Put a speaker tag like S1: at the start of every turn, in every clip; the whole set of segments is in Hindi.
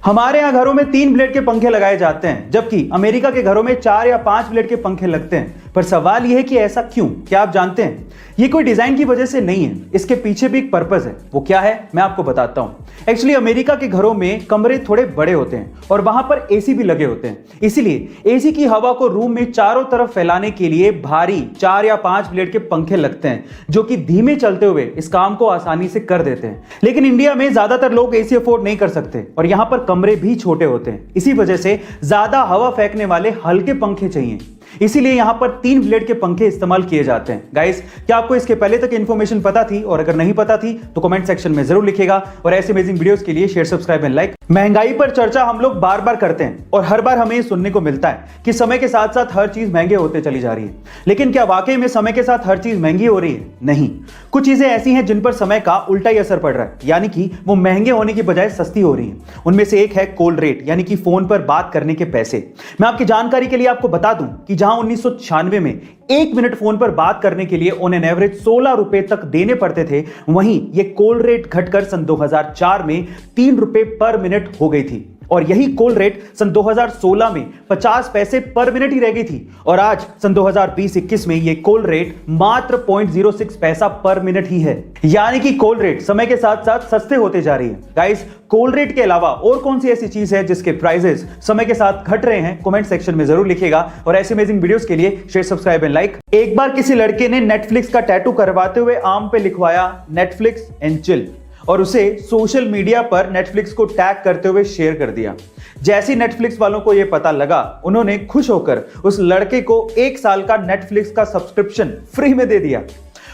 S1: हमारे यहाँ घरों में 3 ब्लेड के पंखे लगाए जाते हैं, जबकि अमेरिका के घरों में 4 या 5 ब्लेड के पंखे लगते हैं। पर सवाल यह है कि ऐसा क्यों? क्या आप जानते हैं? ये कोई डिजाइन की वजह से नहीं है, इसके पीछे भी एक पर्पस है। वो क्या है मैं आपको बताता हूं। एक्चुअली अमेरिका के घरों में कमरे थोड़े बड़े होते हैं और वहां पर एसी भी लगे होते हैं, इसीलिए एसी की हवा को रूम में चारों तरफ फैलाने के लिए भारी 4 या 5 ब्लेड के पंखे लगते हैं, जो कि धीमे चलते हुए इस काम को आसानी से कर देते हैं। लेकिन इंडिया में ज्यादातर लोग एसी अफोर्ड नहीं कर सकते और यहां पर कमरे भी छोटे होते हैं, इसी वजह से ज्यादा हवा फेंकने वाले हल्के पंखे चाहिए। इसीलिए यहां पर 3 ब्लेड के पंखे इस्तेमाल किए जाते हैं। गाइस, क्या आपको इसके पहले तक इंफॉर्मेशन पता थी? और अगर नहीं पता थी तो कमेंट सेक्शन में जरूर लिखिएगा। और ऐसे अमेजिंग वीडियोस के लिए शेयर, सब्सक्राइब एंड लाइक। महंगाई पर चर्चा हम लोग बार बार करते हैं और हर बार हमें सुनने को मिलता है कि समय के साथ साथ हर चीज महंगे होते चली जा रही है। लेकिन क्या वाकई में समय के साथ हर चीज महंगी हो रही है? नहीं, कुछ चीजें ऐसी हैं जिन पर समय का उल्टा ही असर पड़ रहा है, यानी कि वो महंगे होने की बजाय सस्ती हो रही है। उनमें से एक है कॉल रेट, यानी कि फोन पर बात करने के पैसे। मैं आपकी जानकारी के लिए आपको बता दूं कि जहां 1996 में 1 मिनट फोन पर बात करने के लिए ऑन एन एवरेज 16 रुपए तक देने पड़ते थे, वहीं ये कॉल रेट घटकर सन 2004 में 3 रुपए पर मिनट हो गई थी। और यही कॉल रेट सन 2016 में 50 पैसे पर मिनट ही रह गई थी। और आज सन 2020-21 में ये कॉल रेट मात्र 0.06 पैसा पर मिनट ही है। यानी कि कॉल रेट समय के साथ साथ सस्ते होते जा रही है। गाइस, कॉल रेट के अलावा और कौन सी ऐसी चीज है जिसके प्राइसेस समय के साथ घट रहे हैं? कमेंट सेक्शन में जरूर लिखिएगा। और ऐसे अमेजिंग वीडियोस के लिए शेयर, सब्सक्राइब एंड लाइक। एक बार किसी लड़के ने नेटफ्लिक्स का टैटू करवाते हुए आर्म पे लिखवाया नेटफ्लिक्स एंड चिल और उसे सोशल मीडिया पर नेटफ्लिक्स को टैग करते हुए शेयर कर दिया। जैसे ही नेटफ्लिक्स वालों को यह पता लगा, उन्होंने खुश होकर उस लड़के को 1 साल का नेटफ्लिक्स का सब्सक्रिप्शन फ्री में दे दिया।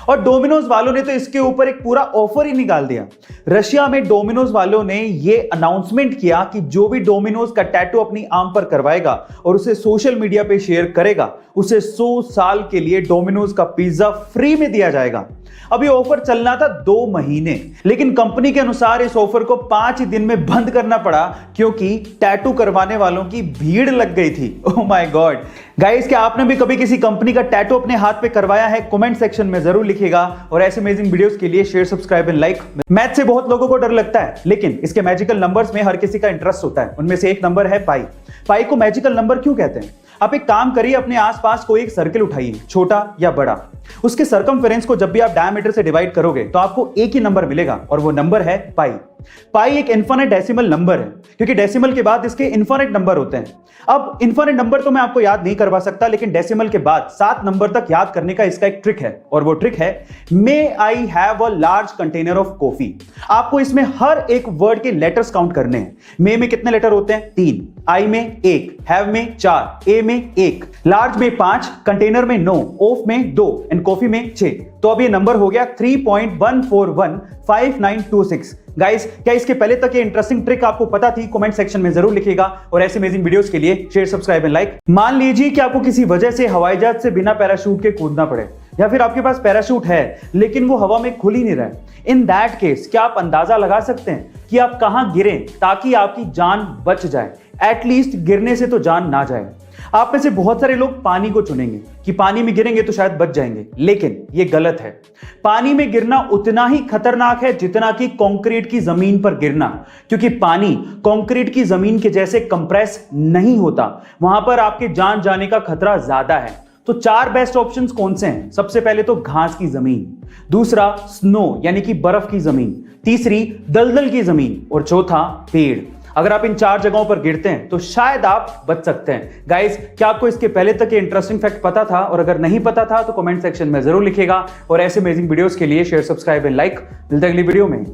S1: और डोमिनोज वालों ने तो इसके ऊपर एक पूरा ऑफर ही निकाल दिया। रशिया में डोमिनोज वालों ने यह अनाउंसमेंट किया कि जो भी डोमिनोज का टैटू अपनी आर्म पर करवाएगा और उसे सोशल मीडिया पे शेयर करेगा, उसे 100 साल के लिए डोमिनोज का पिज्जा फ्री में दिया जाएगा। अब ये ऑफर चलना था 2 महीने, लेकिन कंपनी के अनुसार इस ऑफर को 5 ही दिन में बंद करना पड़ा क्योंकि टैटू करवाने वालों की भीड़ लग गई थी। Oh my God. गाइस, क्या आपने भी कभी किसी कंपनी का टैटू अपने हाथ पे करवाया है? कमेंट सेक्शन में जरूर लिखिएगा। और ऐसे अमेजिंग वीडियोस के लिए share, subscribe and like. Math से बहुत लोगों को डर लगता है, लेकिन इसके मैजिकल नंबर्स में हर किसी का इंटरेस्ट होता है। उनमें से एक नंबर है पाई। पाई को मैजिकल नंबर क्यों कहते हैं? आप एक काम करिए, अपने आसपास कोई एक सर्कल उठाइए, छोटा या बड़ा। उसके सर्कमफेरेंस को जब भी आप डायमीटर से डिवाइड करोगे तो आपको एक ही नंबर मिलेगा और वो नंबर है पाई। पाई एक इनफिनिट डेसिमल नंबर है, क्योंकि डेसिमल के बाद इसके इनफिनिट नंबर होते हैं। अब इनफिनिट नंबर तो मैं आपको याद नहीं करवा सकता, लेकिन डेसिमल के बाद 7 नंबर तक याद करने का इसका एक ट्रिक है, और वो ट्रिक है may I have a large container of coffee. आपको इसमें हर एक वर्ड के लेटर्स काउंट करने हैं। मे में कितने लेटर होते हैं? 3, आई में 1, हैव में 4, ए में 1, लार्ज में 5, कंटेनर में 9, ऑफ में 2 एंड कॉफी में 6। तो अब ये नंबर हो गया 3.1415926। गाइस, क्या इसके पहले तक ये इंटरेस्टिंग ट्रिक आपको पता थी? कमेंट सेक्शन में जरूर लिखिएगा। और ऐसे अमेजिंग वीडियोस के लिए शेयर, सब्सक्राइब एंड लाइक। मान लीजिए कि आपको किसी वजह से हवाई जहाज से बिना पैराशूट के कूदना पड़े, या फिर आपके पास पैराशूट है लेकिन वो हवा में खुल ही नहीं रहा है। इन दैट केस, क्या आप अंदाजा लगा सकते हैं कि आप कहां गिरे ताकि आपकी जान बच जाए? एटलीस्ट गिरने से तो जान ना जाए। आप में से बहुत सारे लोग पानी को चुनेंगे कि पानी में गिरेंगे तो शायद बच जाएंगे, लेकिन यह गलत है। पानी में गिरना उतना ही खतरनाक है जितना कि कंक्रीट की जमीन पर गिरना, क्योंकि पानी कंक्रीट की जमीन के जैसे कंप्रेस नहीं होता। वहां पर आपके जान जाने का खतरा ज्यादा है। तो 4 बेस्ट ऑप्शंस कौन से हैं? सबसे पहले तो घास की जमीन, दूसरा स्नो यानी कि बर्फ की जमीन, तीसरी दलदल की जमीन, और चौथा पेड़। अगर आप इन 4 जगहों पर गिरते हैं तो शायद आप बच सकते हैं। गाइस, क्या आपको इसके पहले तक ये इंटरेस्टिंग फैक्ट पता था? और अगर नहीं पता था तो कमेंट सेक्शन में जरूर लिखिएगा। और ऐसे अमेजिंग वीडियोस के लिए शेयर, सब्सक्राइब एंड लाइक। मिलते हैं अगली वीडियो में।